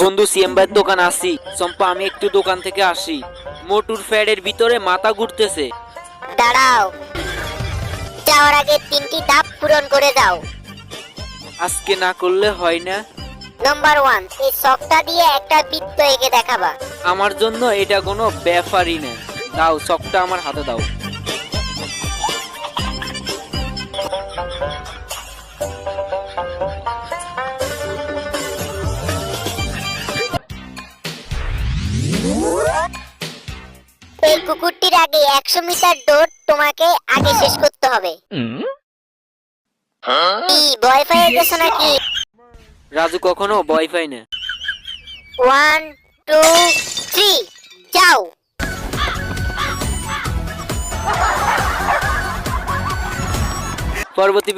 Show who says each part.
Speaker 1: বন্ধু সিএম ভাইয়ের দোকান আসি। চম্পা আমি একটু দোকান থেকে আসি, মোটুর ফ্যাডের ভিতরে মাথা ঘুরতেছে।
Speaker 2: দাঁড়াও, যাওয়ার আগে 3টি ধাপ পূরণ করে দাও।
Speaker 1: আজকে না করলে হয় না।
Speaker 2: নাম্বার 1, এই চকটা দিয়ে একটা বৃত্ত এঁকে দেখাবা।
Speaker 1: আমার জন্য এটা কোনো ব্যাপারই না। দাও চকটা আমার হাতে দাও।
Speaker 2: এই কুকুরটির আগে 100 মিটার দৌড় তোমাকে আগে শেষ করতে হবে। কি ভয় পেয়ে গেছো নাকি?
Speaker 1: রাজু কখনো ভয় পায় না।
Speaker 2: 1 2 3 যাও।
Speaker 1: পরবর্তী